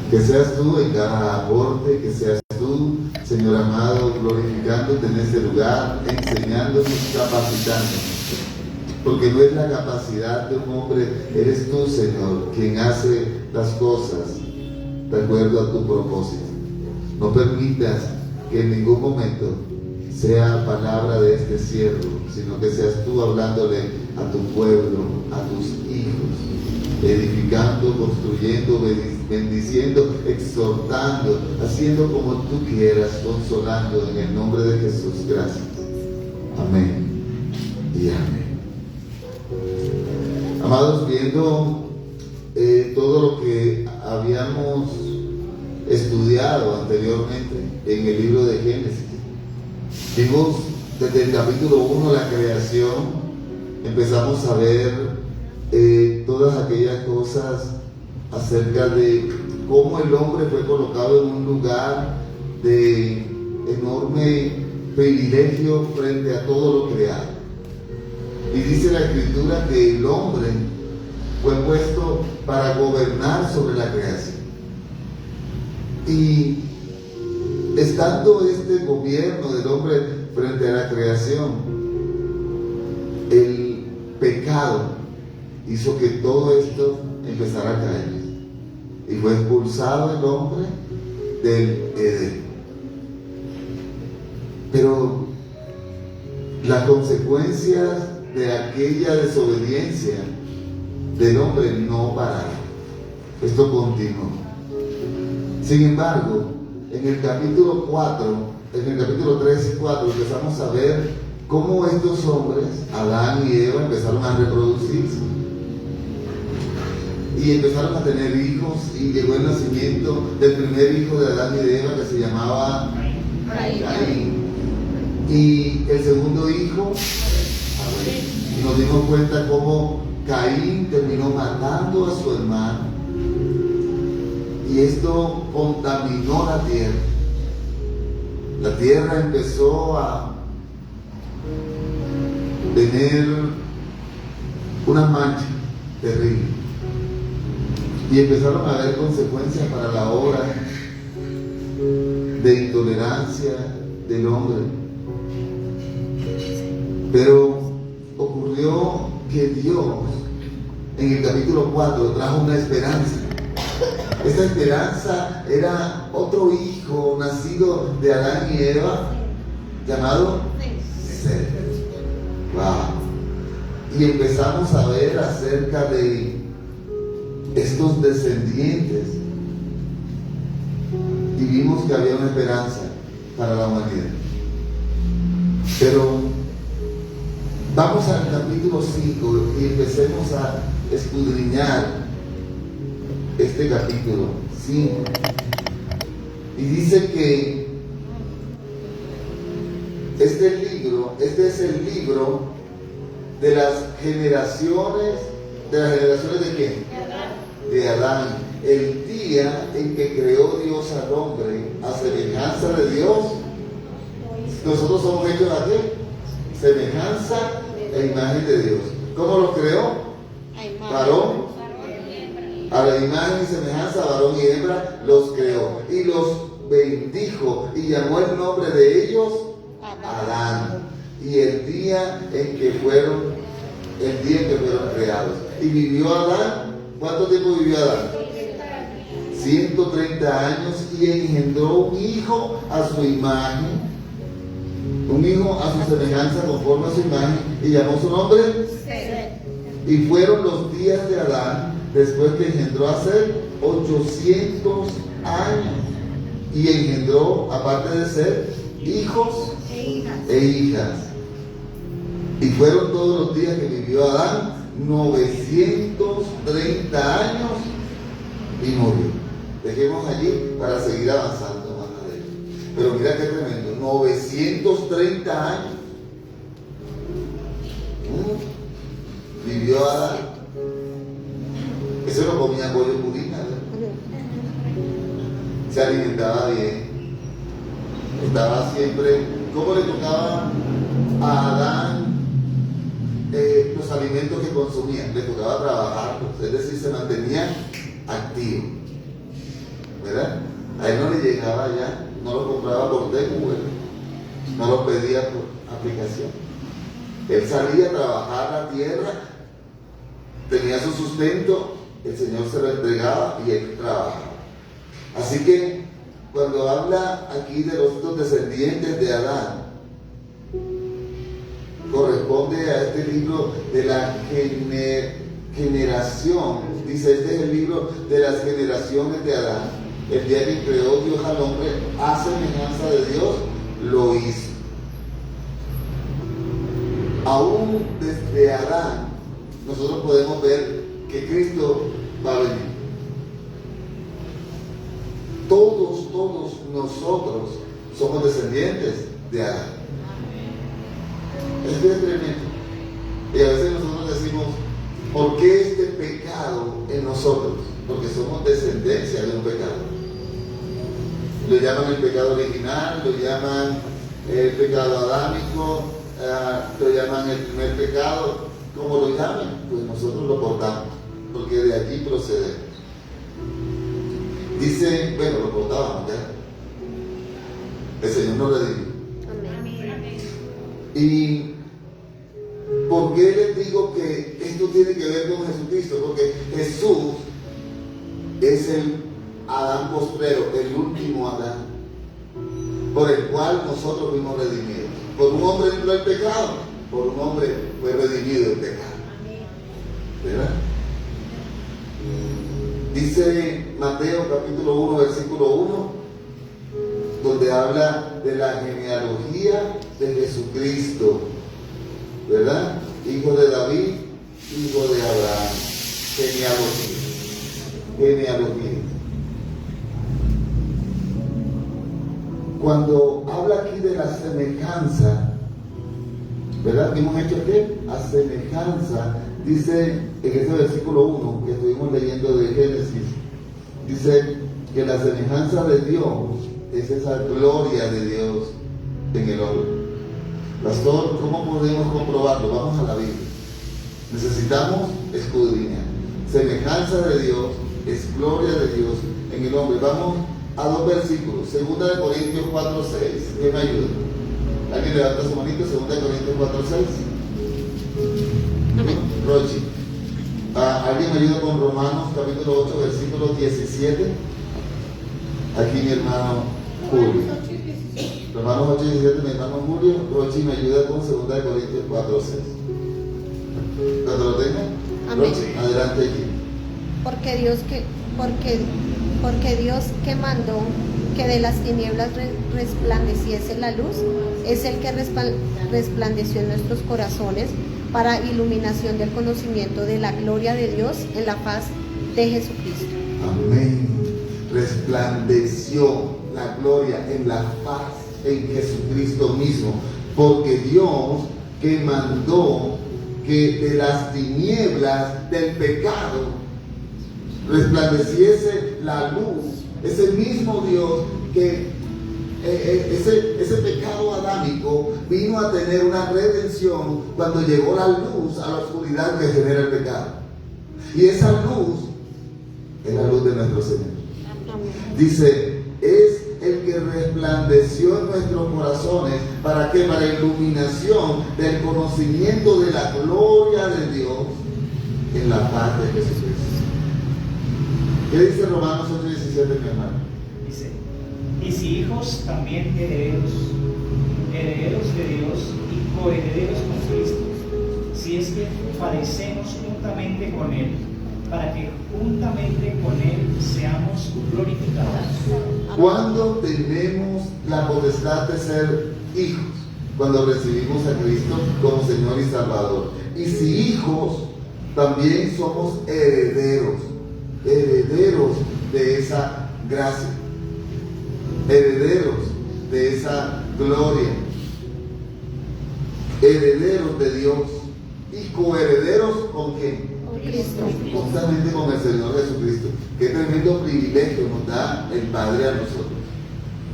Que seas tú en cada aporte, que seas tú, Señor amado, glorificándote en este lugar, enseñándonos, capacitándonos. Porque no es la capacidad de un hombre, eres tú, Señor, quien hace las cosas de acuerdo a tu propósito. No permitas que en ningún momento sea palabra de este siervo, sino que seas tú hablándole a tu pueblo, a tus hijos, edificando, construyendo, bendiciendo, exhortando, haciendo como tú quieras, consolando en el nombre de Jesús. Gracias. Amén y amén. Amados, viendo todo lo que habíamos estudiado anteriormente en el libro de Génesis, vimos desde el capítulo 1 la creación, empezamos a ver todas aquellas cosas acerca de cómo el hombre fue colocado en un lugar de enorme privilegio frente a todo lo creado. Y dice la Escritura que el hombre fue puesto para gobernar sobre la creación. Y estando este gobierno del hombre frente a la creación, el pecado hizo que todo esto empezara a caer. Y fue expulsado el hombre del Edén. Pero las consecuencias de aquella desobediencia del hombre no pararon. Esto continuó. Sin embargo, en el capítulo 4, en el capítulo 3 y 4 empezamos a ver cómo estos hombres, Adán y Eva, empezaron a reproducirse y empezaron a tener hijos, y llegó el nacimiento del primer hijo de Adán y de Eva, que se llamaba Caín, y el segundo hijo, y nos dimos cuenta cómo Caín terminó matando a su hermano, y esto contaminó la tierra. La tierra empezó a tener una mancha terrible, y empezaron a haber consecuencias para la obra de intolerancia del hombre. Pero ocurrió que Dios en el capítulo 4 trajo una esperanza. Esta esperanza era otro hijo nacido de Adán y Eva, llamado Seth. Wow. Y empezamos a ver acerca de estos descendientes, y vimos que había una esperanza para la humanidad. Pero vamos al capítulo 5 y empecemos a escudriñar este capítulo 5. Y dice que este es el libro de las generaciones. ¿De las generaciones de quién? De Adán. El día en que creó Dios al hombre a semejanza de Dios. Nosotros somos hechos a qué? Semejanza e imagen de Dios. ¿Cómo los creó? Varón. A la imagen y semejanza, varón y hembra los creó. Y los bendijo y llamó el nombre de ellos Adán. Y el día en que fueron creados. Y vivió Adán. ¿Cuánto tiempo vivió Adán? 130 años, y engendró un hijo a su imagen, un hijo a su semejanza conforme a su imagen, y llamó su nombre Seth. Y fueron los días de Adán, después que engendró a Seth, 800 años, y engendró, aparte de Seth, hijos e hijas. Y fueron todos los días que vivió Adán 930 años, y murió. Dejemos allí para seguir avanzando más adelante. Pero mira qué tremendo, 930 años vivió Adán. Eso no comía pollo purina, se alimentaba bien, estaba siempre. ¿Cómo le tocaba a Adán los alimentos que consumía? Le tocaba trabajar, es decir, se mantenía activo. ¿verdad? A él no le llegaba ya, no lo compraba por Tecmo, no lo pedía por aplicación. Él salía a trabajar la tierra, tenía su sustento, el Señor se lo entregaba y él trabajaba. Así que cuando habla aquí de los dos descendientes de Adán, corresponde a este libro de la generación. Dice, este es el libro de las generaciones de Adán. El día que creó Dios al hombre a semejanza de Dios, lo hizo. Aún desde Adán, nosotros podemos ver que Cristo va a venir. Todos nosotros somos descendientes de Adán. Esto es tremendo. Y a veces nosotros decimos, ¿por qué este pecado en nosotros? Porque somos descendencia de un pecado. Lo llaman el pecado original, lo llaman el pecado adámico, lo llaman el primer pecado. Como lo llamen, pues nosotros lo portamos, porque de allí procedemos. Dice, bueno, lo portábamos ya. El Señor nos redimió. Amén. Y ¿por qué les digo que esto tiene que ver con Jesucristo? Porque Jesús es el Adán postrero, el último Adán, por el cual nosotros fuimos redimidos. Por un hombre entró el pecado, por un hombre fue redimido el pecado. ¿Verdad? Dice Mateo capítulo 1, versículo 1, donde habla de la genealogía de Jesucristo, ¿verdad? Hijo de David, hijo de Abraham. Genealogía. Cuando habla aquí de la semejanza, ¿verdad? ¿Hemos hecho qué? A semejanza. Dice en ese versículo 1 que estuvimos leyendo de Génesis, dice que la semejanza de Dios es esa gloria de Dios en el hombre. Pastor, ¿cómo podemos comprobarlo? Vamos a la Biblia. Necesitamos escudriñar. Semejanza de Dios es gloria de Dios en el hombre. Vamos a dos versículos. 2 Corintios 4:6. ¿Quién me ayuda? ¿Alguien levanta su manito? 2 Corintios 4:6. Amén. Rochi. ¿Alguien me ayuda con Romanos capítulo 8, versículo 17? Aquí mi hermano Julio. Romanos 8, 17, mi hermano Julio. Rochi me ayuda con 2 Corintios 4:6. Cuando lo tengan, Rochi, adelante aquí. Porque Dios que mandó que de las tinieblas resplandeciese la luz, es el que resplandeció en nuestros corazones para iluminación del conocimiento de la gloria de Dios en la faz de Jesucristo. Amén. Resplandeció la gloria en la faz en Jesucristo mismo, porque Dios que mandó que de las tinieblas del pecado resplandeciese la luz, ese mismo Dios que ese pecado adámico vino a tener una redención cuando llegó la luz a la oscuridad que genera el pecado. Y esa luz es la luz de nuestro Señor. Dice, es el que resplandeció en nuestros corazones. ¿Para qué? Para iluminación del conocimiento de la gloria de Dios en la paz de Jesucristo. ¿Qué dice Romanos 8:17, mi hermano? Dice, y si hijos, también herederos de Dios y coherederos con Cristo, si es que padecemos juntamente con Él, para que juntamente con Él seamos glorificados. ¿Cuándo tenemos la potestad de ser hijos? Cuando recibimos a Cristo como Señor y Salvador. Y si hijos, también somos herederos de esa gracia, herederos de esa gloria, herederos de Dios y coherederos con quién? Con Cristo. Justamente con el Señor Jesucristo. Qué tremendo privilegio nos da el Padre a nosotros.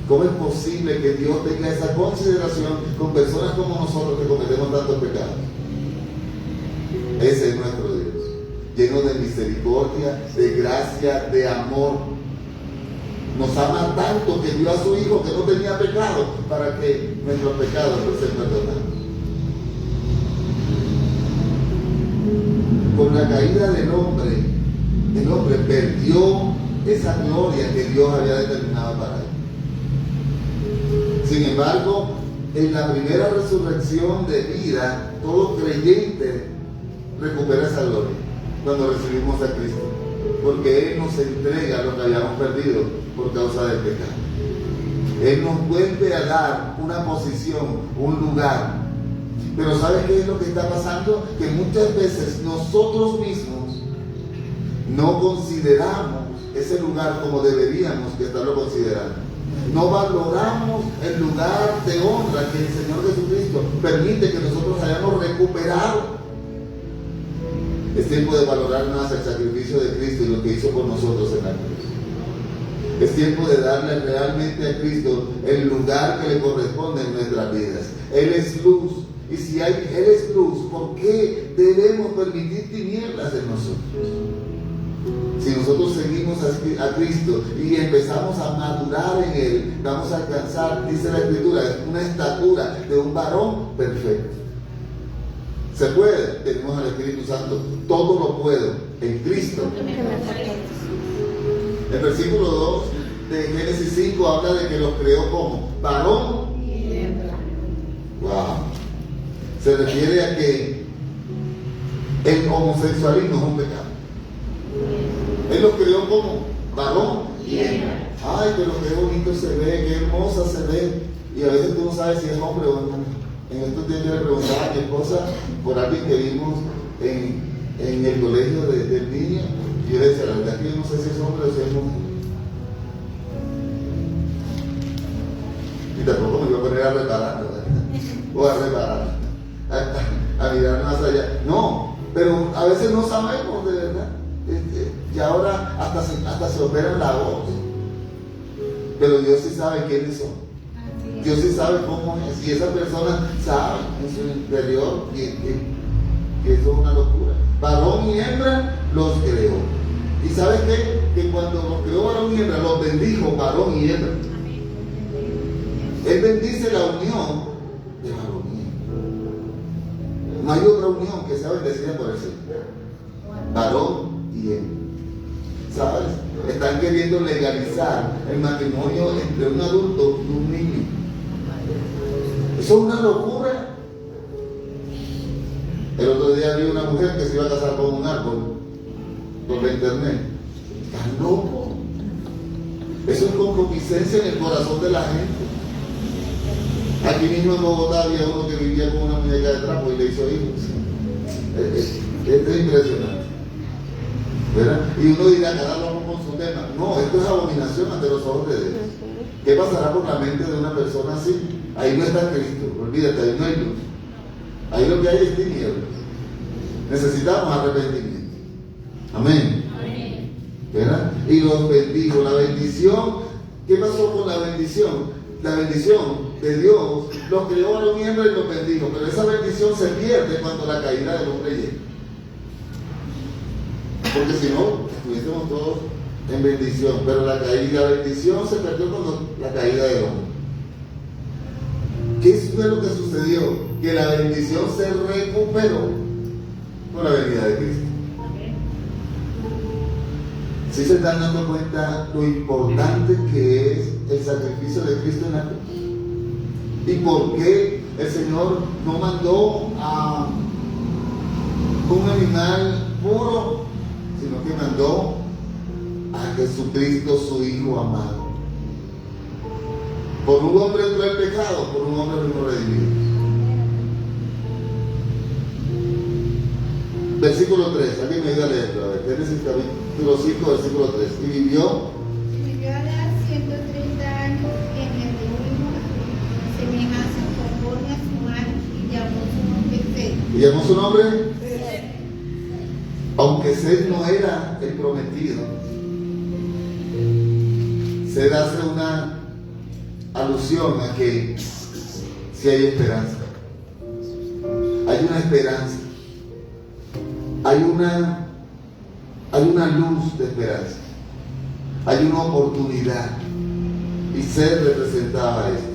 ¿Cómo es posible que Dios tenga esa consideración con personas como nosotros que cometemos tantos pecados? Ese es nuestro Dios, lleno de misericordia, de gracia, de amor. Nos ama tanto que dio a su Hijo que no tenía pecado para que nuestros pecados fuesen perdonados. Con la caída del hombre, el hombre perdió esa gloria que Dios había determinado para él. Sin embargo, en la primera resurrección de vida, todo creyente recupera esa gloria cuando recibimos a Cristo, porque Él nos entrega lo que habíamos perdido por causa del pecado. Él nos vuelve a dar una posición, un lugar. Pero ¿sabes qué es lo que está pasando? Que muchas veces nosotros mismos no consideramos ese lugar como deberíamos que estarlo considerando. No valoramos el lugar de honra que el Señor Jesucristo permite que nosotros hayamos recuperado. Es tiempo de valorar más el sacrificio de Cristo y lo que hizo por nosotros en la cruz. Es tiempo de darle realmente a Cristo el lugar que le corresponde en nuestras vidas. Él es luz. Y si Él es luz, ¿por qué debemos permitir tinieblas en nosotros? Si nosotros seguimos a Cristo y empezamos a madurar en Él, vamos a alcanzar, dice la Escritura, una estatura de un varón perfecto. ¿Se puede? Tenemos al Espíritu Santo. Todo lo puedo en Cristo. El versículo 2 de Génesis 5 habla de que los creó como varón y hembra. Wow. Se refiere a que el homosexualismo es un pecado. Él los creó como varón y hembra. Ay, pero qué bonito se ve, qué hermosa se ve. Y a veces tú no sabes si es hombre o mujer. En estos días yo le preguntaba a mi esposa por alguien que vimos en el colegio del niño. Y yo le decía, la verdad es que yo no sé si es hombre o si es mujer. Y tampoco me iba a poner a reparar, ¿verdad? O a reparar, a mirar más allá. No, pero a veces no sabemos de verdad. Y ahora hasta se operan la voz. Pero Dios sí sabe quiénes son. Dios sí sabe cómo es. Y esa persona sabe en su interior que eso es una locura. Varón y hembra los creó. ¿Y sabes qué? Que cuando los creó varón y hembra, los bendijo varón y hembra. Él bendice la unión de varón y hembra. No hay otra unión que sea bendecida por el Señor. Varón y hembra. ¿Sabes? Están queriendo legalizar el matrimonio entre un adulto y un niño. Eso es una locura. El otro día vi una mujer que se iba a casar con un árbol por la internet. Están locos. Eso es concupiscencia en el corazón de la gente. Aquí mismo en Bogotá había uno que vivía con una muñeca de trapo y le hizo hijos. Esto es impresionante, ¿verdad? Y uno dirá, cada uno con su tema. No, esto es abominación ante los ojos de Dios. ¿Qué pasará por la mente de una persona así? Ahí no está Cristo, olvídate, ahí no hay luz. Ahí lo que hay es tinieblas. Necesitamos arrepentimiento. Amén. Amén. ¿Verdad? Y los bendigo. La bendición, ¿qué pasó con la bendición? La bendición de Dios los creó a los miembros y los bendijo. Pero esa bendición se pierde cuando la caída del hombre llega. Porque si no, estuviésemos todos en bendición. Pero la bendición se perdió cuando la caída del hombre. ¿Qué fue lo que sucedió? Que la bendición se recuperó con la venida de Cristo. ¿Sí se están dando cuenta lo importante que es el sacrificio de Cristo en la cruz? ¿Y por qué el Señor no mandó a un animal puro, sino que mandó a Jesucristo, su Hijo amado? Por un hombre entró el pecado, por un hombre fuimos redimidos. Versículo 3, alguien me ayuda a leerlo. A ver, Génesis capítulo 5, versículo 3. Y vivió allá 130 años en el mismo semejanza conforme a su madre, y llamó su nombre Seth. ¿Y llamó su nombre? Seth. Aunque Seth no era el prometido, Seth hace una alusión a que sí hay esperanza. Hay una esperanza. Hay una luz de esperanza. Hay una oportunidad. Y Seth representaba esto.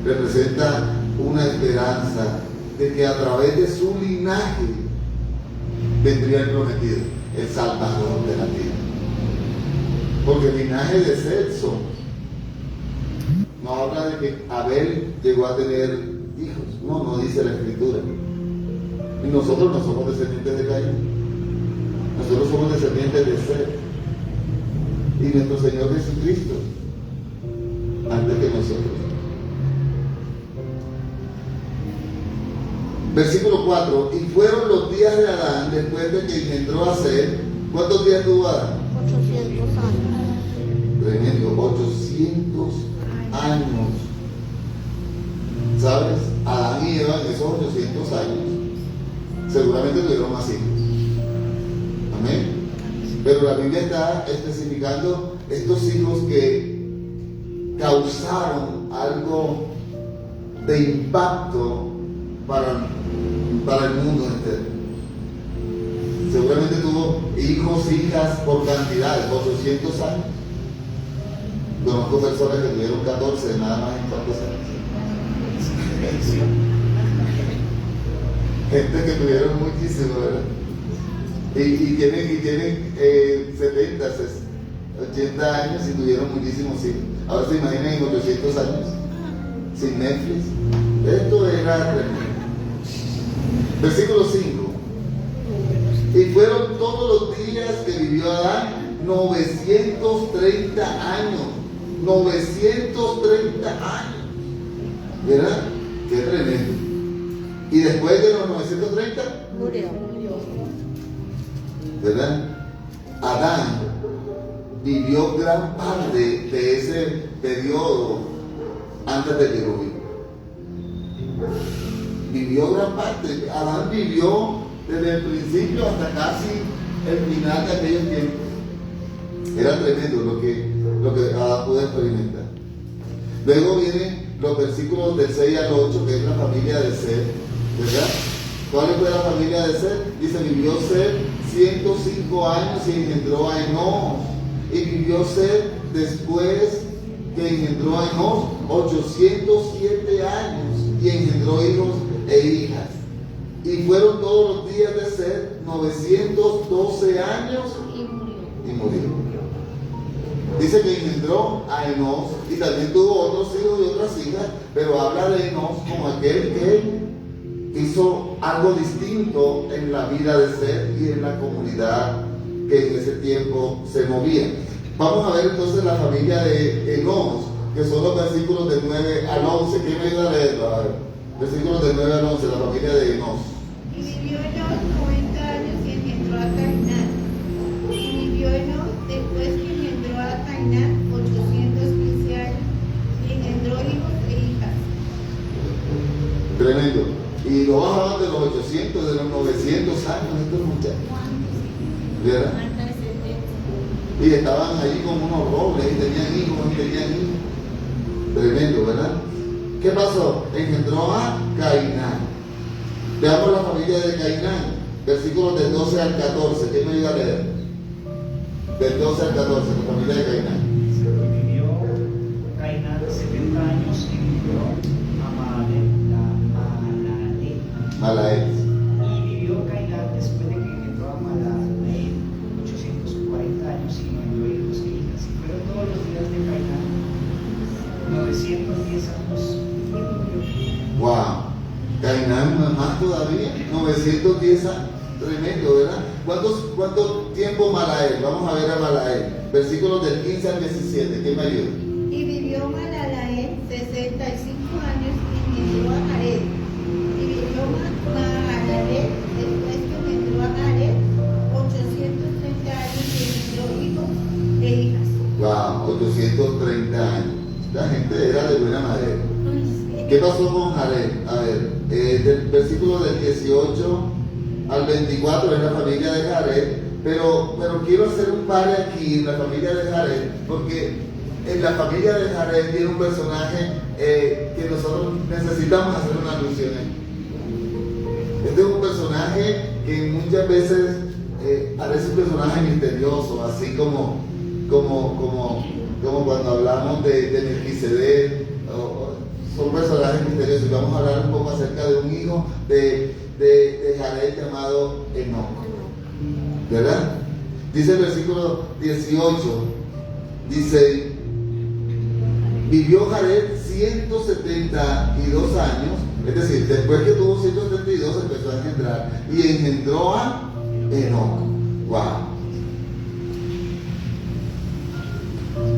Representa una esperanza de que a través de su linaje vendría el prometido, el Salvador de la tierra. Porque el linaje de Seth somos. No habla de que Abel llegó a tener hijos. No dice la Escritura. Y nosotros no somos descendientes de Caín. Nosotros somos descendientes de Seth. Y nuestro Señor Jesucristo, antes que nosotros. Versículo 4. Y fueron los días de Adán después de que engendró a Seth. ¿Cuántos días tuvo Adán? 800 años. Tremendo, 800 años. ¿Sabes? Adán y Eva en esos 800 años seguramente tuvieron más hijos. Amén. Pero la Biblia está especificando estos hijos que causaron algo de impacto para el mundo entero. Seguramente tuvo hijos, hijas por cantidades, 800 años. Conozco personas que tuvieron 14 nada más en cuantos años. Gente que tuvieron muchísimo, ¿verdad? Y tienen 70, 80 años y tuvieron muchísimos hijos. Ahora se imaginan en 800 años, sin Netflix. Esto era tremendo. Versículo 5. Y fueron todos los días que vivió Adán 930 años. 930 años. ¿Verdad? Qué tremendo. Y después de los 930 Murió. ¿verdad? Adán vivió gran parte de ese periodo antes del diluvio. Vivió gran parte. Adán vivió desde el principio hasta casi el final de aquellos tiempos. Era tremendo lo que Adán pudo experimentar. Luego vienen los versículos del 6 al 8, que es la familia de Seth, ¿verdad? ¿Cuál fue la familia de Seth? Dice, vivió Seth 105 años y engendró a Enos. Y vivió Seth después que engendró a Enos 807 años y engendró hijos e hijas. Y fueron todos los días de Seth 912 años y murió. Dice que engendró a Enos y también tuvo otros hijos y otras hijas, pero habla de Enos como aquel que hizo algo distinto en la vida de Seth y en la comunidad que en ese tiempo se movía. Vamos a ver entonces la familia de Enos, que son los versículos del 9 al 11. ¿Quién me ayuda a leerlo? A ver, versículos del 9 al 11, la familia de Enos. Y vivió Enos 90 años y engendró a Cainán. Y vivió Enos después que engendró a Cainán 815 años y engendró hijos e hijas. Tremendo. Y lo bajaban de los 800, de los 900 años estos muchachos. ¿Verdad? Y estaban allí como unos robles y tenían hijos. Tremendo, ¿verdad? ¿Qué pasó? Engendró a Cainán. Veamos la familia de Cainán, versículos del 12 al 14. ¿Quién me ayuda a leer? Del 12 al 14, la familia de Cainán. Vivió Cainán 70 años y vivió a Malael. Y vivió Cainán después de que engendró a Malael 840 años y engendró hijos e hijas. Y fueron todos los días de Cainán 910 años y murió. Wow. Cainán más todavía, 910 años. Tremendo, ¿verdad? ¿Cuánto tiempo Malael? Vamos a ver a Malael. Versículos del 15 al 17. ¿Quién me ayuda? Y vivió Malalael 65 años y engendró a Jared. Y vivió Malalael después que engendró a Jared 830 años y engendró hijos e hijas. Wow, 830 años. La gente era de buena madera. ¿Qué pasó con Jared? A ver, del versículo del 18 al 24 es la familia de Jared, pero quiero hacer un par aquí en la familia de Jared, porque en la familia de Jared tiene un personaje que nosotros necesitamos hacer una alusión a. Este es un personaje que muchas veces parece un personaje misterioso, así como como cuando hablamos de Melquisedec, son personajes misteriosos. Vamos a hablar un poco acerca de un hijo de Jared llamado Enoc, ¿verdad? Dice el versículo 18, dice: vivió Jared 172 años, es decir, después que tuvo 172 empezó a engendrar, y engendró a Enoc. Wow.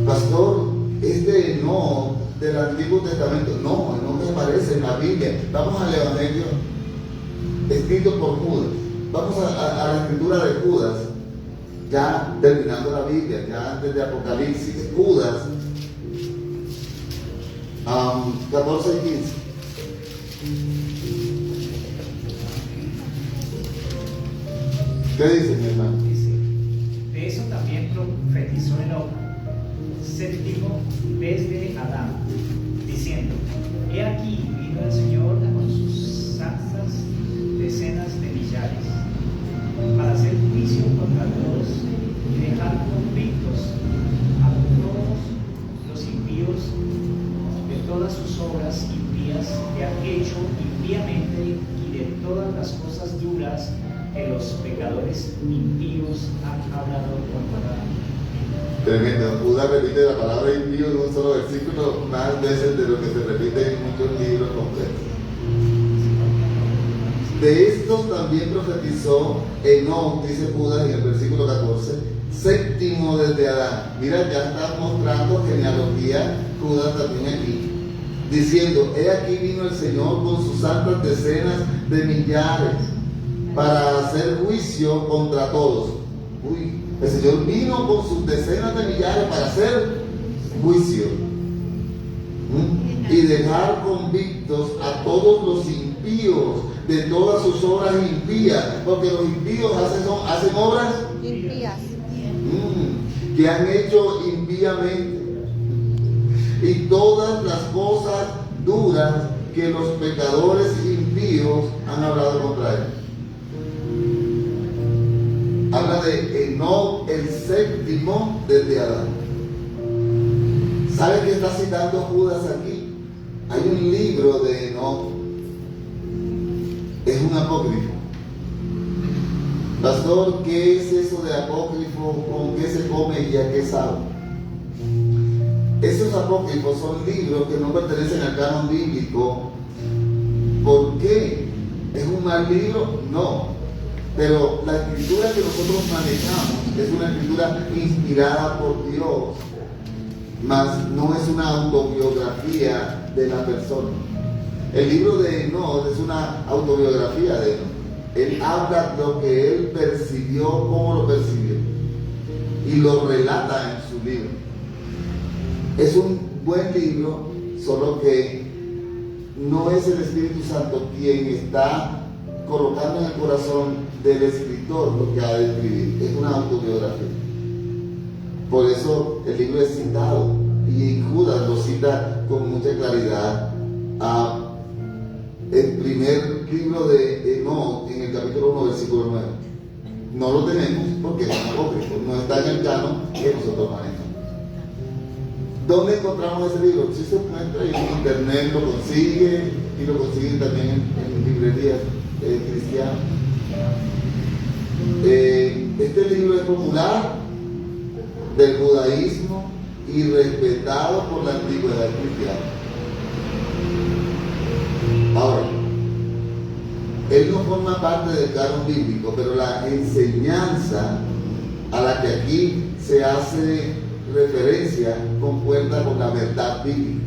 Pastor, este Enoc del Antiguo Testamento, no aparece en la Biblia. Vamos al Evangelio escrito por Judas. Vamos a la escritura de Judas, ya terminando la Biblia, ya antes de Apocalipsis. Judas 14 y 15. ¿Qué dice, mi hermano? Dice: de eso también profetizó Enoc, séptimo desde Adán, diciendo: he aquí vino el Señor con sus santas decenas de millares, para hacer juicio contra todos y dejar convictos a todos los impíos de todas sus obras impías que han hecho impíamente, y de todas las cosas duras que los pecadores impíos han hablado contra él. Tremendo. Judas repite la palabra impío en un solo versículo más veces de lo que se repite en muchos libros completos. De estos también profetizó Enoc, dice Judas en el versículo 14, séptimo desde Adán. Mira, ya está mostrando genealogía Judas también aquí, diciendo: he aquí vino el Señor con sus santas decenas de millares para hacer juicio contra todos. Uy, el Señor vino con sus decenas de millares para hacer juicio y dejar convictos a todos los impíos de todas sus obras impías, porque los impíos hacen obras impías, que han hecho impíamente, y todas las cosas duras que los pecadores impíos han hablado contra él. Habla de Enoc, el séptimo desde Adán. ¿Sabe qué está citando Judas aquí? Hay un libro de Enoc, es un apócrifo. Pastor, ¿qué es eso de apócrifo? ¿Con qué se come y a qué sabe? Esos apócrifos son libros que no pertenecen al canon bíblico. ¿Por qué? ¿Es un mal libro? No. Pero la escritura que nosotros manejamos es una escritura inspirada por Dios, mas no es una autobiografía de la persona. El libro de Enoc es una autobiografía de Enoc. Él habla lo que él percibió, cómo lo percibió, y lo relata en su libro. Es un buen libro, solo que no es el Espíritu Santo quien está colocando en el corazón del escritor lo que ha de escribir. Es una autobiografía. Por eso el libro es citado, y Judas lo cita con mucha claridad. El primer libro de Enoc, en el capítulo 1, versículo 9. No lo tenemos porque es un apócrifo, no está en el canon que nosotros manejamos. ¿Dónde encontramos ese libro? Si se encuentra en internet, lo consigue, y lo consiguen también en librerías cristianas. Este libro es popular del judaísmo y respetado por la antigüedad cristiana. Ahora, él no forma parte del canon bíblico, pero la enseñanza a la que aquí se hace referencia concuerda con la verdad bíblica.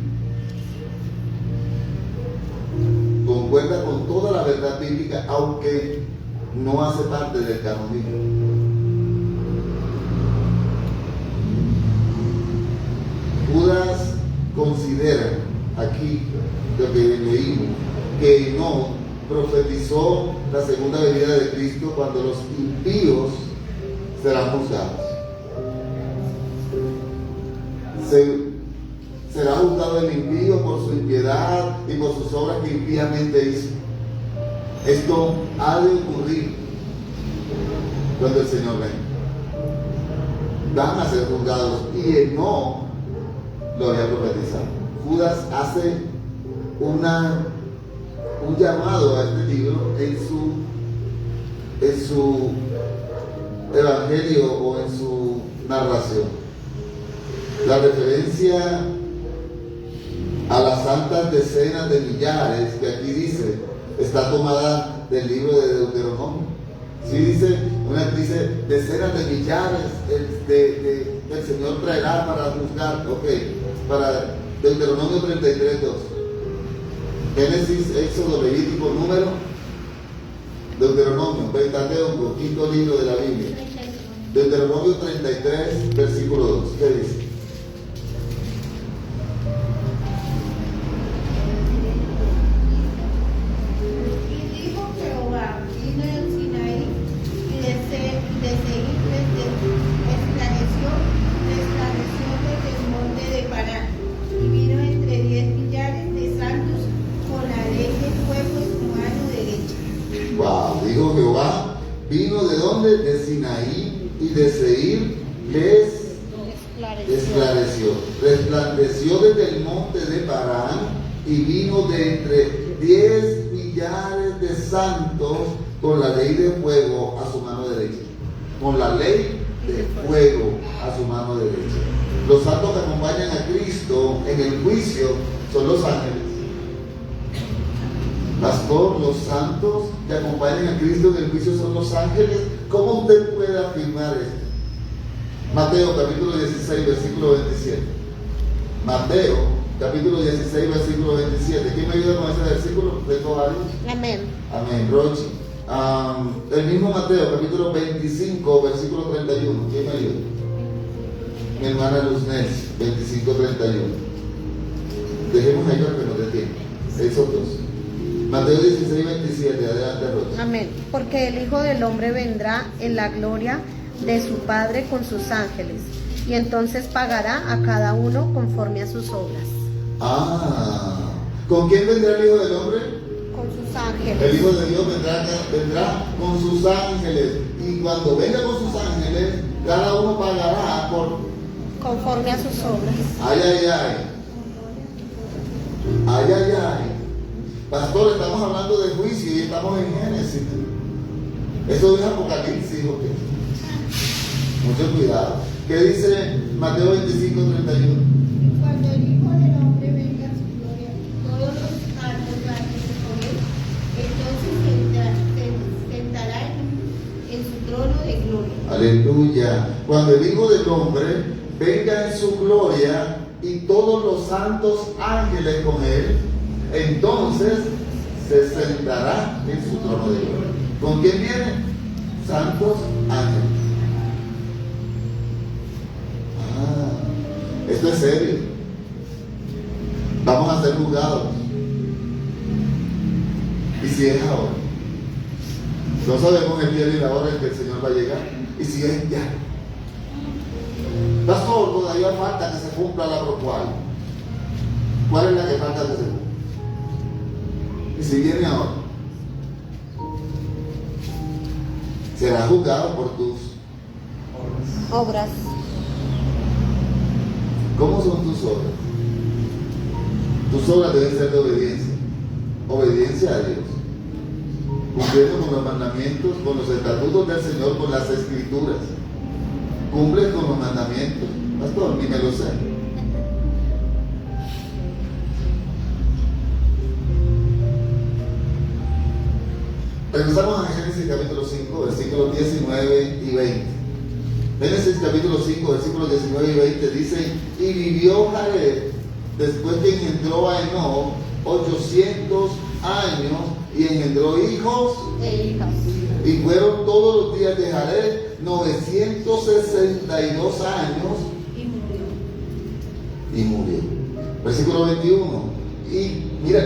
Concuerda con toda la verdad bíblica, aunque no hace parte del canon bíblico. Judas considera aquí lo que leímos, que no profetizó la segunda venida de Cristo cuando los impíos serán juzgados. Será juzgado el impío por su impiedad y por sus obras que impíamente hizo. Esto ha de ocurrir cuando el Señor venga. van a ser juzgados, y Enoc lo había profetizado. Judas hace un llamado a este libro en su evangelio o en su narración. La referencia a las santas decenas de millares que aquí dice está tomada del libro de Deuteronomio. Sí, dice decenas de millares el Señor traerá para juzgar. Ok, para Deuteronomio 33:2. Génesis, Éxodo, Levítico, Número, Deuteronomio, Pentateuco, quinto libro de la Biblia. Deuteronomio 33, versículo 2. ¿Qué dice? Y dijo Jehová, vino del Sinaí, y de Seir resplandeció desde el monte de Parán, y vino entre 10 millares de santos con la ley de fuego en su mano derecha. Wow, dijo Jehová, vino de dónde? De Sinaí, y de Seir les esclareció. Resplandeció desde el monte de Parán, y vino de entre 10 millares de santos con la ley de fuego a su mano derecha. Con la ley de fuego a su mano derecha. Los santos que acompañan a Cristo en el juicio son los ángeles. Pastor, los santos que acompañan a Cristo en el juicio son los ángeles. ¿Cómo usted puede afirmar esto? Mateo capítulo 16, versículo 27. Mateo capítulo 16, versículo 27. ¿Quién me ayuda con ese versículo? ¿Tengo varios? Amén. Amén, Rochi. El mismo Mateo capítulo 25, versículo 31. ¿Quién me ayuda? Mi hermana Luz Nels, 25, 31. Dejemos ahí para que nos dé tiempo. Esos dos. Mateo 16, 27. Adelante, Rochi. Amén. Porque el Hijo del Hombre vendrá en la gloria de su Padre con sus ángeles, y entonces pagará a cada uno conforme a sus obras. ¿Con quién vendrá el Hijo del Hombre? Con sus ángeles. El Hijo de Dios vendrá con sus ángeles, y cuando venga con sus ángeles, cada uno pagará conforme a sus obras. Ay, ay, ay. Ay, ay, ay. Pastor, estamos hablando de juicio y estamos en Génesis. Eso es Apocalipsis, ¿ok? Mucho cuidado. ¿Qué dice Mateo 25, 31? Cuando el Hijo del Hombre venga a su gloria, todos los santos ángeles con él, entonces se sentará en su trono de gloria. Aleluya. Cuando el Hijo del Hombre venga en su gloria y todos los santos ángeles con él, entonces se sentará en su trono de gloria. ¿Con quién viene? Santos ángeles. Esto es serio. Vamos a ser juzgados. ¿Y si es ahora? No sabemos el día ni la hora en que el Señor va a llegar. ¿Y si es ya? Pastor, todavía falta que se cumpla la procual. ¿Cuál es la que falta que se cumpla? ¿Y si viene ahora? Será juzgado por tus Obras. ¿Cómo son tus obras? Tus obras deben ser de obediencia. Obediencia a Dios. Cumpliendo con los mandamientos, con los estatutos del Señor, con las escrituras. Cumples con los mandamientos. Pastor, ni me lo sé. Regresamos a Génesis capítulo 5, versículos 19 y 20. Génesis capítulo 5, versículos 19 y 20 dice: y vivió Jared después que engendró a Enoc 800 años y engendró hijos E hijas. y fueron todos los días de Jared 962 años y murió. Versículo 21. Y mira,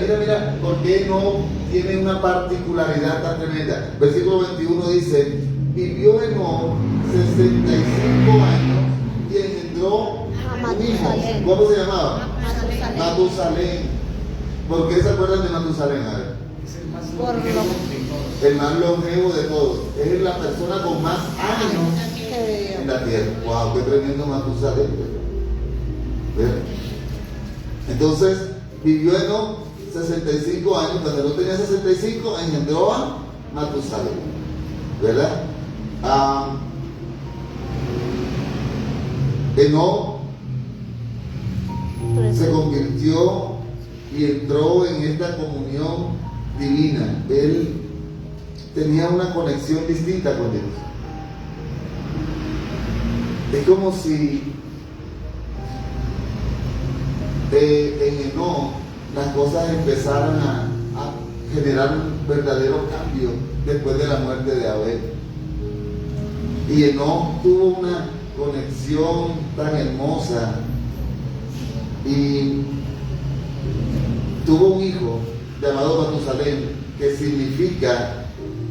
¿por qué no tiene una particularidad tan tremenda? Versículo 21 dice: vivió Enoc 65 años y engendró un hijo. ¿Cómo se llamaba? Matusalén. ¿Por qué se acuerdan de Matusalén? A ver. Es el más Por longevo lo- de todos. El más longevo de todos. Es la persona con más años Que en la tierra. ¡Wow! ¡Qué tremendo Matusalén! ¿Verdad? Entonces, vivió Enoc 65 años. Cuando no tenía 65, engendró a Matusalén. ¿Verdad? Enoc se convirtió y entró en esta comunión divina. Él tenía una conexión distinta con Dios. Es como si en Enoc las cosas empezaran a generar un verdadero cambio después de la muerte de Abel. Y Enoc tuvo una conexión tan hermosa y tuvo un hijo llamado Matusalén, que significa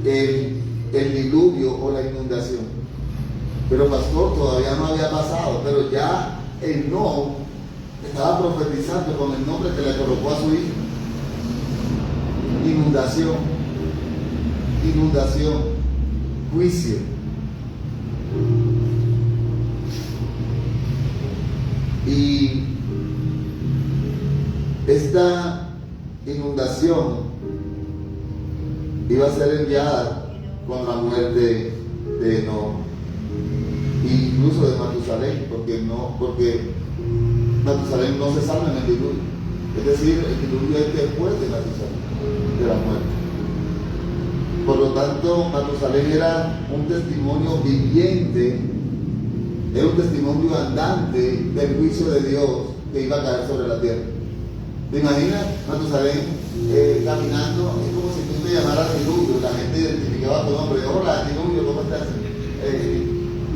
el diluvio o la inundación. Pero pastor, todavía no había pasado, pero ya Enoc estaba profetizando con el nombre que le colocó a su hijo. Inundación, juicio. Y esta inundación iba a ser enviada con la muerte de Enoc, incluso de Matusalén, porque Matusalén no se salva en el diluvio. Es decir, el diluvio es después de Matusalén, de la muerte. Por lo tanto, Matusalén era un testimonio viviente, era un testimonio andante del juicio de Dios que iba a caer sobre la tierra. ¿Te imaginas Matusalén caminando? Es como si tú te llamaras diluvio, la gente identificaba tu nombre. Hola, diluvio, ¿cómo estás?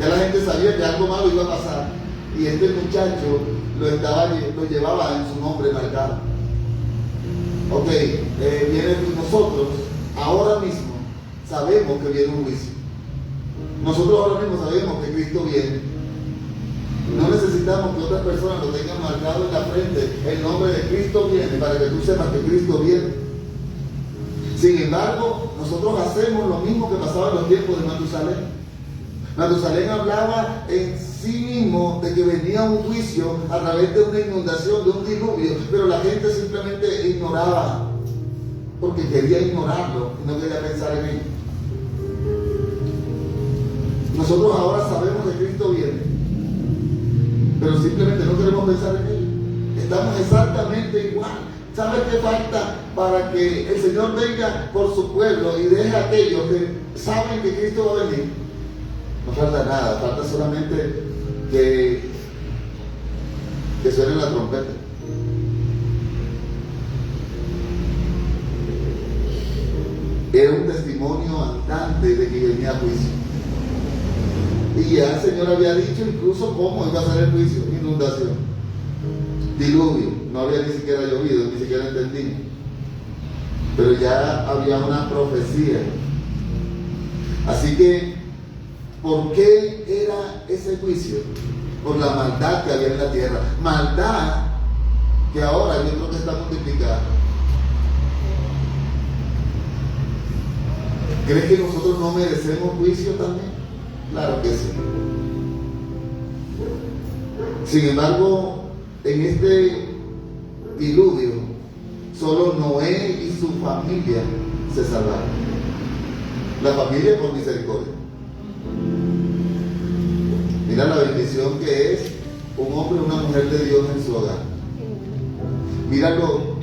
Ya la gente sabía que algo malo iba a pasar, y este muchacho lo llevaba en su nombre marcado. Ok, viene nosotros, ahora mismo sabemos que viene un juicio. Nosotros ahora mismo sabemos que Cristo viene. No necesitamos que otras personas lo tengan marcado en la frente. El nombre de Cristo viene, para que tú sepas que Cristo viene. Sin embargo, nosotros hacemos lo mismo que pasaba en los tiempos de Matusalén. Matusalén hablaba en sí mismo de que venía un juicio a través de una inundación, de un diluvio, pero la gente simplemente ignoraba, porque quería ignorarlo y no quería pensar en él. Nosotros ahora sabemos que Cristo viene, pero simplemente no queremos pensar en él. Estamos exactamente igual. ¿Sabes qué falta para que el Señor venga por su pueblo y deje a aquellos que saben que Cristo va a venir? No falta nada, falta solamente que suene la trompeta. Era un testimonio andante de que venía juicio. Y ya el Señor había dicho incluso cómo iba a ser el juicio: inundación, diluvio. No había ni siquiera llovido, ni siquiera entendí. Pero ya había una profecía. Así que, ¿por qué era ese juicio? Por la maldad que había en la tierra. Maldad que ahora yo creo que está multiplicada. ¿Crees que nosotros no merecemos juicio también? Claro que sí. Sin embargo, en este diluvio, solo Noé y su familia se salvaron. La familia por misericordia. Mira la bendición que es un hombre y una mujer de Dios en su hogar. Mira lo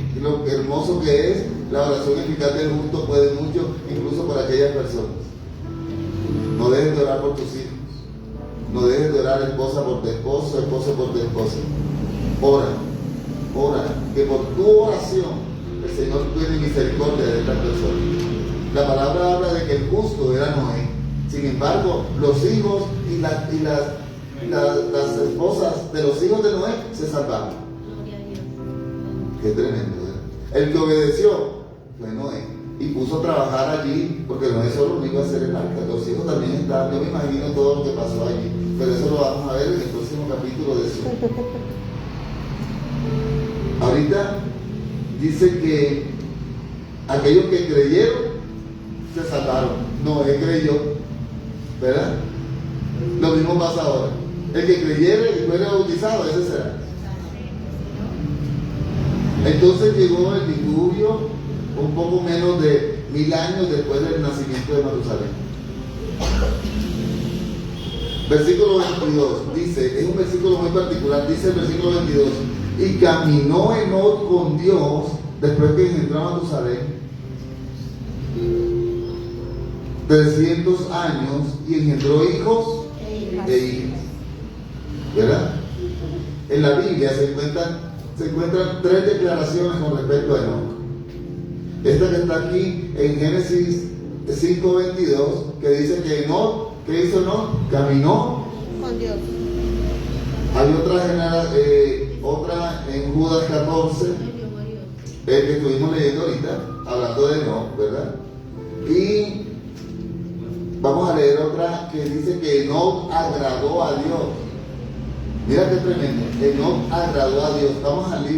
hermoso que es la oración eficaz del justo, puede mucho, incluso por aquellas personas. No dejes de orar por tus hijos. No dejes de orar esposa por tu esposo, esposo por tu esposa. Ora, que por tu oración el Señor tiene misericordia de estas personas. La palabra habla de que el justo era Noé. Sin embargo, los hijos y las esposas de los hijos de Noé se salvaron. Qué tremendo, ¿verdad? El que obedeció fue Noé y puso a trabajar allí, porque Noé solo no iba a hacer el arca, los hijos también estaban. Yo me imagino todo lo que pasó allí, pero eso lo vamos a ver en el próximo capítulo de eso. Ahorita dice que aquellos que creyeron se salvaron. Noé creyó, ¿verdad? Lo mismo pasa ahora. El que creyere y fuera bautizado, ese será. Entonces llegó el diluvio un poco menos de 1000 años después del nacimiento de Matusalén. Versículo 22 dice, es un versículo muy particular, dice el versículo 22, y caminó Enoc con Dios después que engendró a Matusalén 300 años y engendró hijos e hijas. ¿Verdad? En la Biblia se encuentran 3 declaraciones con respecto a Enoc. Esta que está aquí en Génesis 5:22, que dice que Enoc, ¿qué hizo Enoc? Caminó con Dios. Hay otra en Judas 14, el que estuvimos leyendo ahorita, hablando de Enoc, ¿verdad? Y vamos a leer otra que dice que Enoc agradó a Dios. Mira qué tremendo. Enoc agradó a Dios. Vamos a los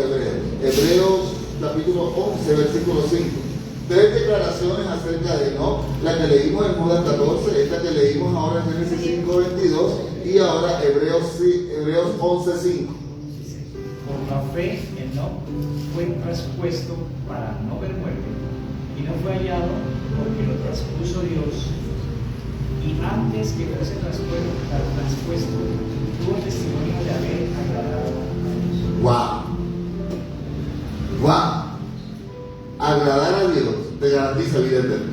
Hebreos. Hebreos capítulo 11, versículo 5. 3 declaraciones acerca de Enoc. La que leímos en Judas 14, esta que leímos ahora en Génesis 5:22 y ahora Hebreos 11:5. Por la fe, Enoc fue traspuesto para no ver muerte, y no fue hallado porque lo traspuso Dios. Y antes que fuese traspuesto, tuvo testimonio de haber agradado a Dios. ¡Wow! Agradar a Dios te garantiza vida eterna.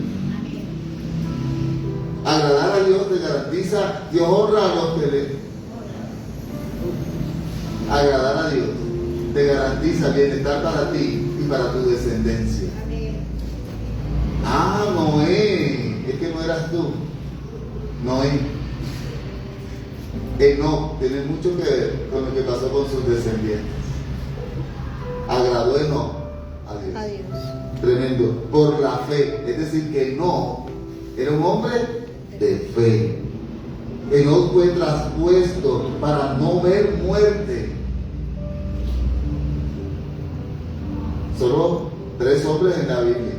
Agradar a Dios te garantiza, Dios honra a los que le. Agradar a Dios te garantiza bienestar para ti y para tu descendencia. Ah, Noé, es que no eras tú. Noé. Enoc tiene mucho que ver con lo que pasó con sus descendientes. Agradó Enoc a Dios. Tremendo. Por la fe. Es decir, que Enoc era un hombre de fe. Enoc fue traspuesto para no ver muerte. Solo 3 hombres en la Biblia.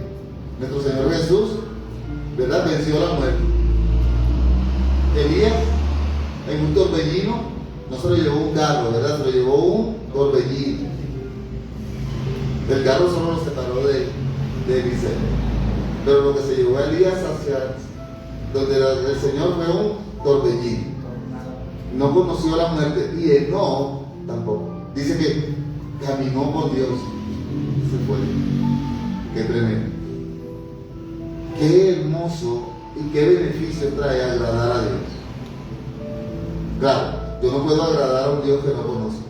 Nuestro Señor Jesús, ¿verdad?, venció la muerte. Elías, en un torbellino, no se lo llevó un carro, ¿verdad?, se lo llevó un torbellino. El carro solo lo separó de Eliseo. Pero lo que se llevó a Elías hacia donde el Señor fue un torbellino. No conoció la muerte. Y Enoc tampoco. Dice que caminó con Dios. Se fue. Qué tremendo. Qué hermoso y qué beneficio trae agradar a Dios. Claro, yo no puedo agradar a un Dios que no conozco.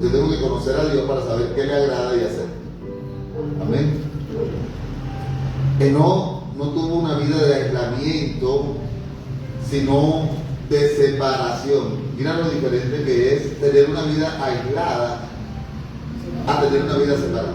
Yo tengo que conocer a Dios para saber qué le agrada y hacer. Amén. Enoc no tuvo una vida de aislamiento, sino de separación. Mira lo diferente que es tener una vida aislada a tener una vida separada.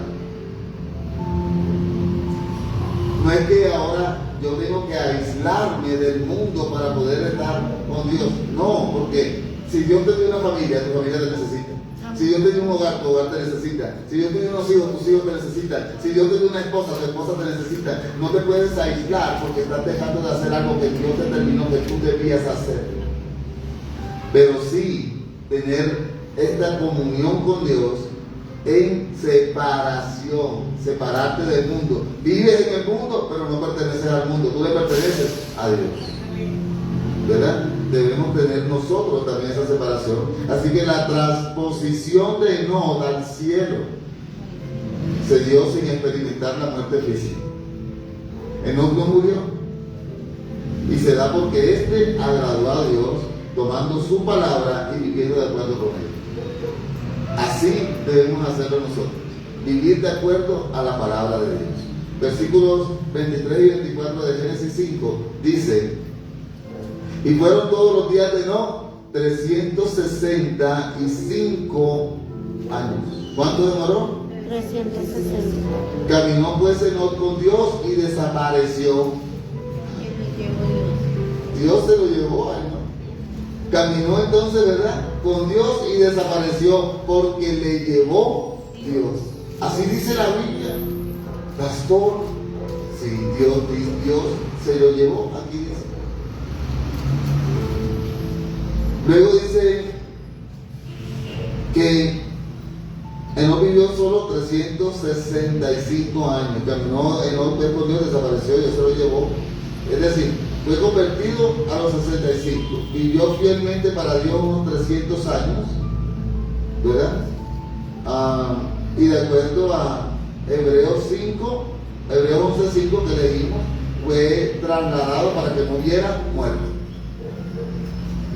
No es que ahora yo tengo que aislarme del mundo para poder estar con Dios. No, porque si Dios te dio una familia, tu familia te necesita. Si Dios te dio un hogar, tu hogar te necesita. Si Dios te dio unos hijos, tus hijos te necesitan. Si Dios te dio una esposa, tu esposa te necesita. No te puedes aislar porque estás dejando de hacer algo que Dios determinó que tú debías hacer. Pero sí tener esta comunión con Dios en separación, separarte del mundo. Vives en el mundo, pero no perteneces al mundo, tú le perteneces a Dios. ¿Verdad? Debemos tener nosotros también esa separación. Así que la transposición de Enoc al cielo se dio sin experimentar la muerte física. Enoc no murió, y se da porque éste agradó a Dios tomando su palabra y viviendo de acuerdo con ella. Así debemos hacerlo nosotros, vivir de acuerdo a la palabra de Dios. Versículos 23 y 24 de Génesis 5 dice: y fueron todos los días de Enoc 365 años. ¿Cuánto demoró? 360. Caminó pues Enoc con Dios y desapareció. Dios se lo llevó a Enoc. Caminó entonces, ¿verdad?, con Dios y desapareció porque le llevó Dios. Así dice la Biblia. Pastor, si Dios se lo llevó, aquí dice. Luego dice que Enoc vivió solo 365 años. Caminó Enoc con Dios, desapareció, Dios se lo llevó. Es decir, fue convertido a los 65. Vivió fielmente para Dios unos 300 años, ¿verdad? Y de acuerdo a Hebreos 11:5 que leímos, fue trasladado para que no viera muerte.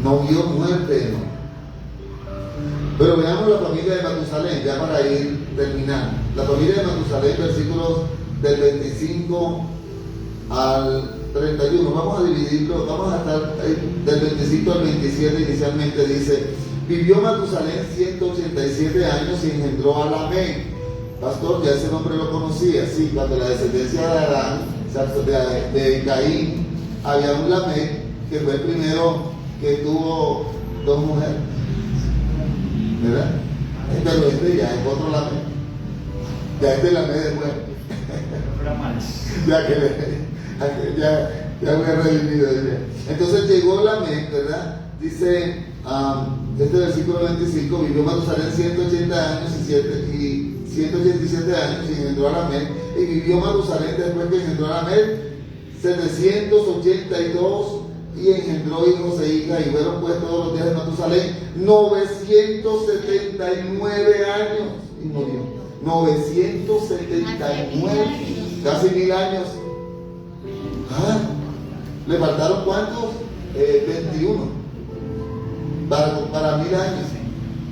No vio muerte, no. Pero veamos la familia de Matusalén, ya para ir terminando. La familia de Matusalén, versículos del 25 al 31. Vamos a dividirlo, vamos a estar del 25 al 27 inicialmente. Dice: vivió Matusalén 187 años y engendró a Lamec. Pastor, ya ese nombre lo conocía. Sí, cuando la descendencia de Adán, de Caín, había un Lamec que fue el primero que tuvo dos mujeres, ¿verdad? Pero este ya es otro Lamec. Ya este Lamec de muerte. Ya me he redimido ya. Entonces llegó Lamec, ¿verdad? Dice este versículo 25: vivió Matusalén 180 años y 187 años y engendró a Lamec. Y vivió Matusalén después que engendró a Lamec 782 y engendró hijos e hijas, y fueron pues todos los días de Matusalén 979 años y murió. 979, casi 1000 años. ¿Le faltaron cuántos? 21 para 1000 años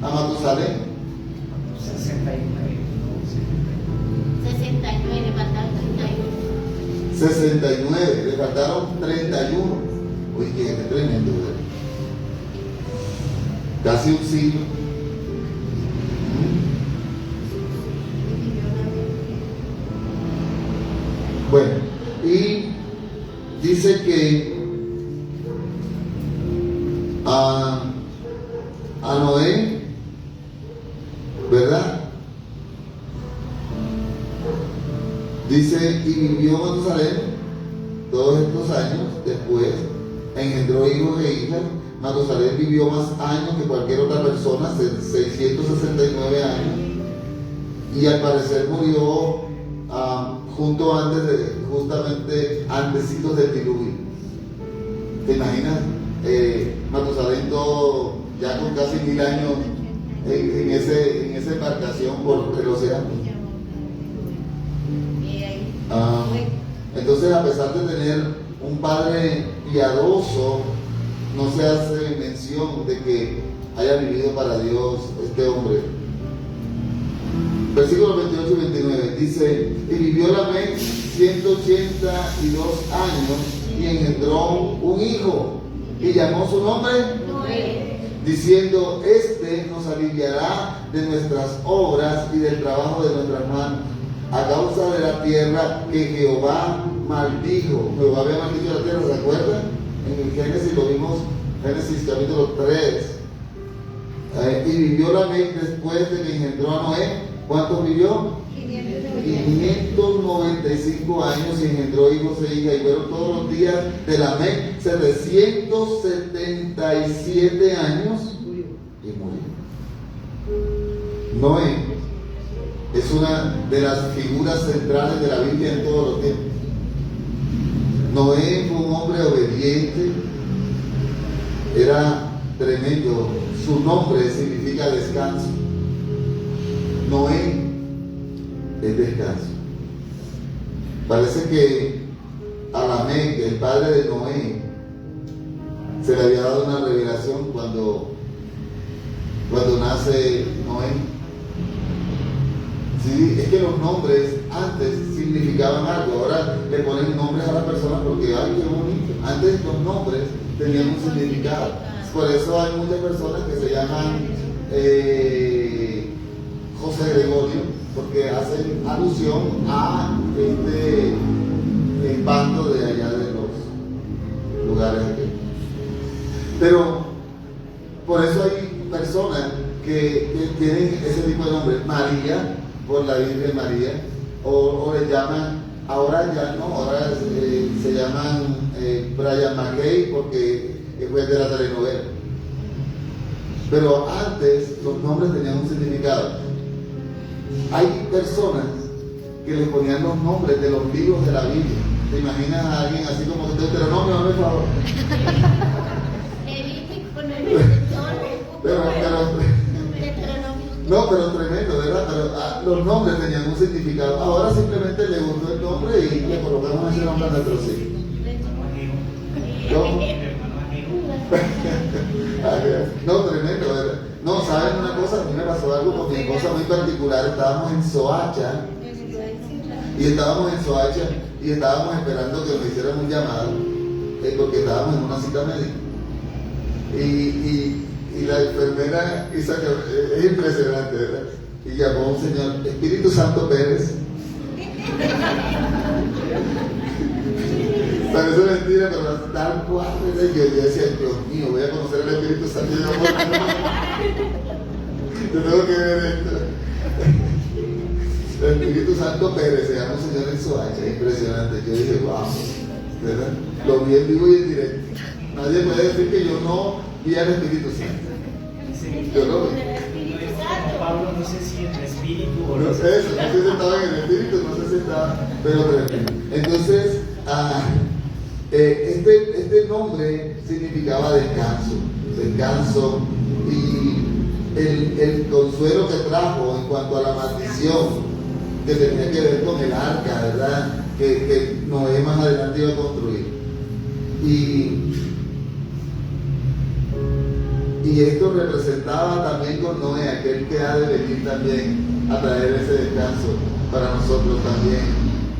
a Matusalén. 69, le faltaron 31. 69, le faltaron 31. Uy, qué tremendo, ¿verdad? Casi un siglo. Bueno, y dice que a Noé, ¿verdad? Dice: y vivió Matusalén todos estos años, después engendró hijos e hijas. Matusalén vivió más años que cualquier otra persona, 669 años, y al parecer murió justamente antecitos del diluvio. ¿Te imaginas? Matusalén todo, ya con casi 1000 años en esa embarcación por el océano. Entonces, a pesar de tener un padre piadoso, no se hace mención de que haya vivido para Dios este hombre. Versículos 28 y 29 dice: y vivió Lamec 182 años y engendró un hijo y llamó su nombre Noé, diciendo: este nos aliviará de nuestras obras y del trabajo de nuestras manos, a causa de la tierra que Jehová maldijo. Jehová había maldito la tierra, ¿se acuerdan? En el Génesis lo vimos, Génesis capítulo 3. Y vivió Lamec después de que engendró a Noé. ¿Cuántos vivió? 595 años y engendró hijos e hijas, y fueron todos los días de Lamec 777 años y murió. Noé es una de las figuras centrales de la Biblia en todos los tiempos. Noé fue un hombre obediente, era tremendo. Su nombre significa descanso. Noé es descanso. Parece que a Lamec, el padre de Noé, se le había dado una revelación cuando nace Noé. Sí, es que los nombres antes significaban algo, ahora le ponen nombres a las personas porque, ay, qué bonito. Antes los nombres tenían un significado. Por eso hay muchas personas que se llaman José Gregorio, porque hacen alusión a el bando de allá de los lugares aquí. Pero por eso hay personas que tienen ese tipo de nombre. María, por la Virgen María, o le llaman, ahora ya no, ahora se llaman Brian McKay porque fue de la telenovela. Pero antes los nombres tenían un significado. Hay personas que le ponían los nombres de los libros de la Biblia. ¿Te imaginas a alguien así como que Deuteronomio, hazme favor? Pero tremendo, ¿verdad? Pero los nombres tenían un significado. Ahora simplemente le gustó el nombre y le colocamos ese nombre a nuestros hijos. ¿Cómo? No, tremendo, ¿verdad? No, ¿saben una cosa? A mí me pasó algo con mi esposa muy particular. Estábamos en Soacha y estábamos esperando que nos hicieran un llamado porque estábamos en una cita médica. Y la enfermera es impresionante, ¿verdad? Y llamó a un señor, Espíritu Santo Pérez. Parece mentira, pero tal cual. Yo decía, Dios mío, voy a conocer el Espíritu Santo. Yo tengo que ver esto. El Espíritu Santo Pérez se llama un señor en Soacha, impresionante. Yo dije, wow, ¿verdad? Lo vi en vivo y en directo. Nadie puede decir que yo no vi al Espíritu Santo. Yo lo vi. Pablo, no sé si en el espíritu o no sé si estaba en el espíritu, no sé si estaba, pero tremendo. Entonces, este nombre significaba descanso y el consuelo que trajo en cuanto a la maldición que tenía que ver con el arca, ¿verdad? Que Noé más adelante iba a construir. Y esto representaba también con Noé, aquel que ha de venir también a traer ese descanso para nosotros también,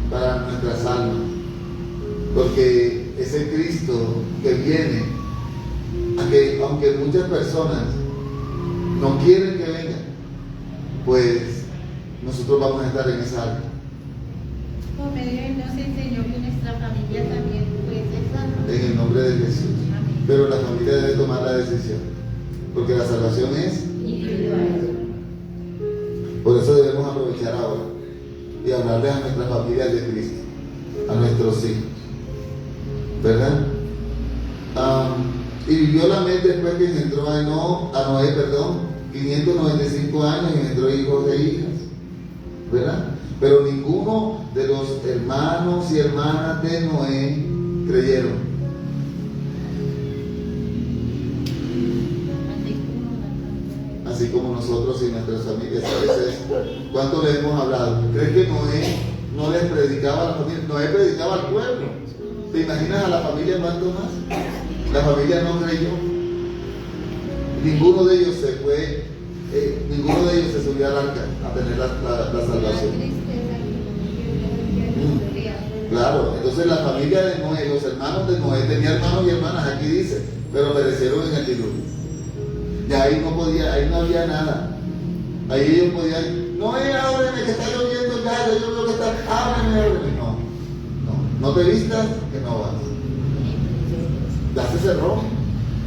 para nuestras almas. Porque ese Cristo que viene, aunque muchas personas no quieren que venga, pues nosotros vamos a estar en esa alma. Por medio de Él nos enseñó que nuestra familia también puede ser salva. En el nombre de Jesús. Amén. Pero la familia debe tomar la decisión. Porque la salvación es Individual. Por eso debemos aprovechar ahora y hablarles a nuestras familias de Cristo, a nuestros hijos, ¿verdad? Y vivió Lamec después que engendró a Noé, 595 años y engendró hijos e hijas, ¿verdad? Pero ninguno de los hermanos y hermanas de Noé creyeron. Así como nosotros y nuestras familias a veces. ¿Cuánto le hemos hablado? ¿Crees que Noé no les predicaba a la familia? Noé predicaba al pueblo. ¿Te imaginas a la familia cuánto más? La familia no creyó. Ninguno de ellos se fue, ninguno de ellos se subió al arca a tener la salvación. Claro, entonces la familia de Noé, los hermanos de Noé, tenía hermanos y hermanas, aquí dice, pero perecieron en el diluvio. Ya ahí no había nada. Ahí ellos podían, Noé, ábreme que está lloviendo ya, yo veo que está, ábreme. No te vistas, que no vas. Ya se cerró.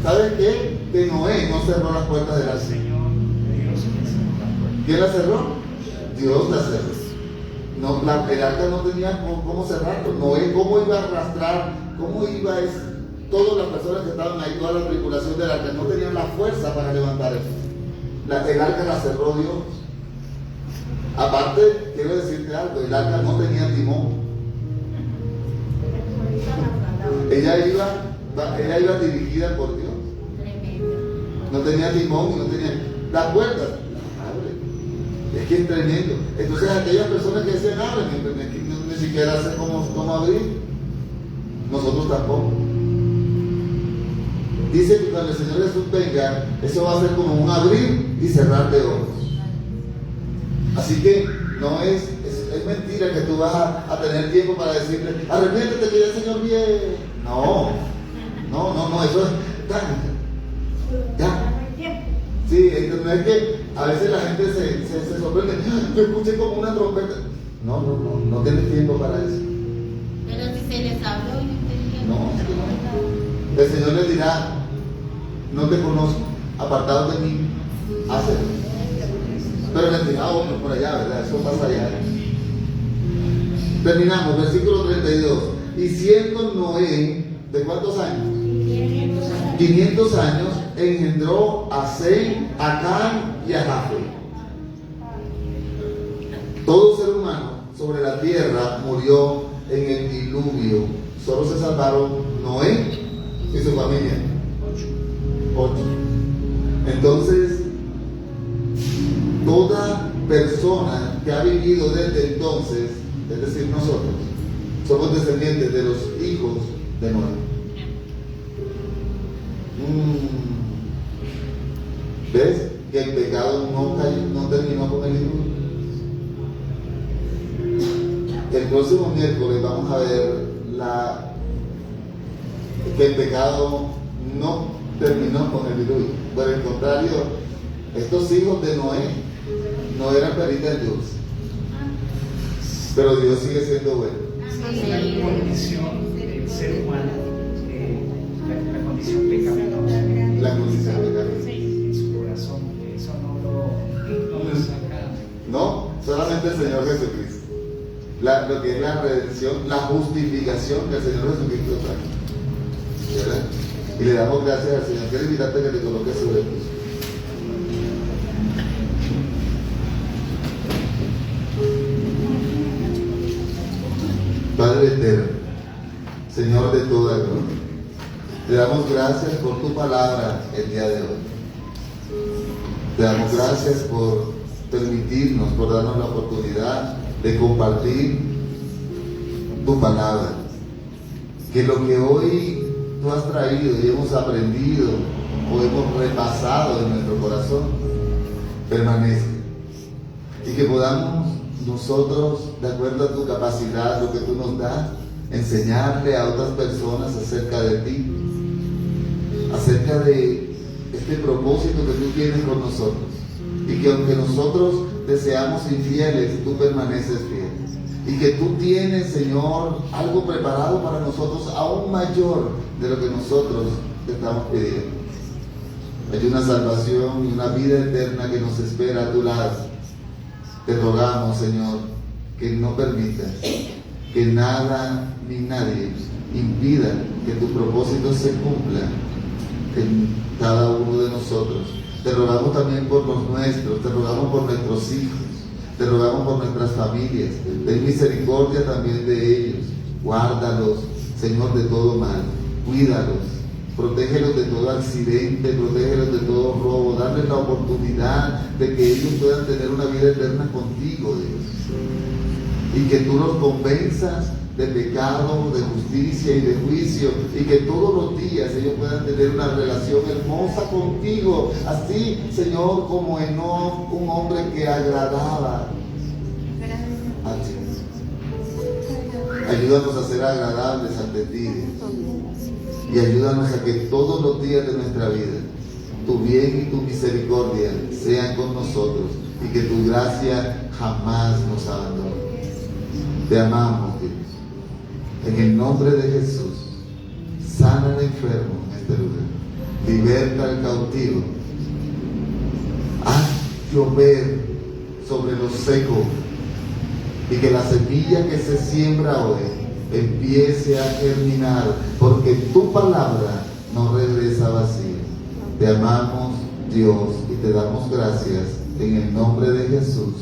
¿Sabes qué? Que Noé no cerró las puertas del arca. ¿Quién la cerró? Dios la cerró. No, el arca no tenía cómo cerrarlo. Noé, ¿cómo iba a arrastrar? ¿Cómo iba a todas las personas que estaban ahí, toda la tripulación del arca, no tenían la fuerza para levantar eso? El arca la cerró Dios. Aparte, quiero decirte algo, el arca no tenía timón. Ella iba dirigida por Dios. No tenía timón y no tenía las puertas. Es que es tremendo. Entonces aquellas personas que decían abren, ni siquiera sé cómo abrir. Nosotros tampoco. Dice que cuando el Señor Jesús venga, eso va a ser como un abrir y cerrar de ojos. Así que no es mentira que tú vas a tener tiempo para decirle, arrepiéntete que ya el Señor viene. No, eso es ya. Sí, no es que a veces la gente se sorprende, yo escuché como una trompeta. No tienes tiempo para eso. Pero si se les habló y no entendían. No. El Señor les dirá, no te conozco, apartado de mí, hazlo. Pero les dirá otro por allá, ¿verdad? Eso pasa allá. Terminamos, versículo 32. Y siendo Noé, ¿de cuántos años? 500 años, engendró a Sem, a Cam y a Jafet. Todo ser humano sobre la tierra murió en el diluvio. Solo se salvaron Noé y su familia. 8. Entonces, toda persona que ha vivido desde entonces, es decir, nosotros, somos descendientes de los hijos de Noé. ¿Ves? Que el pecado no terminó con el diluvio. El próximo miércoles vamos a ver que el pecado no terminó con el diluvio. Por el contrario, estos hijos de Noé no eran peritas dulces, pero Dios sigue siendo bueno. La condición del ser humano, la condición pecaminosa, La condición pecaminosa. en su corazón, eso no lo saca. No, solamente el Señor Jesucristo. Lo que es la redención, la justificación que el Señor Jesucristo trae. ¿Verdad? Y le damos gracias al Señor. Quiero invitarte a que te coloques sobre ti. Padre eterno, Señor de toda gloria, te damos gracias por tu palabra el día de hoy. Te damos gracias por permitirnos, por darnos la oportunidad de compartir tu palabra. Que lo que hoy tú has traído y hemos aprendido o hemos repasado en nuestro corazón permanezca. Y que podamos nosotros, de acuerdo a tu capacidad, lo que tú nos das, enseñarle a otras personas acerca de ti, acerca de este propósito que tú tienes con nosotros. Y que aunque nosotros te seamos infieles, tú permaneces fiel. Y que tú tienes, Señor, algo preparado para nosotros aún mayor de lo que nosotros te estamos pidiendo. Hay una salvación y una vida eterna que nos espera a tu lado. Te rogamos, Señor, que no permitas que nada ni nadie impida que tu propósito se cumpla en cada uno de nosotros. Te rogamos también por los nuestros, te rogamos por nuestros hijos, te rogamos por nuestras familias. Ten misericordia también de ellos. Guárdalos, Señor, de todo mal. Cuídalos. Protégelos de todo accidente, protégelos de todo robo. Darles la oportunidad de que ellos puedan tener una vida eterna contigo, Dios. Y que tú los convenzas de pecado, de justicia y de juicio, y que todos los días ellos puedan tener una relación hermosa contigo, así, Señor, como Enoc, un hombre que agradaba a ti. Ayúdanos a ser agradables ante ti, Dios, y ayúdanos a que todos los días de nuestra vida tu bien y tu misericordia sean con nosotros, y que tu gracia jamás nos abandone. Te amamos, Dios. En el nombre de Jesús, sana al enfermo en este lugar, liberta al cautivo, haz llover sobre los secos, y que la semilla que se siembra hoy empiece a germinar, porque tu palabra no regresa vacía. Te amamos, Dios, y te damos gracias en el nombre de Jesús.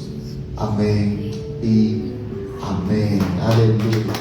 Amén y amén. Aleluya.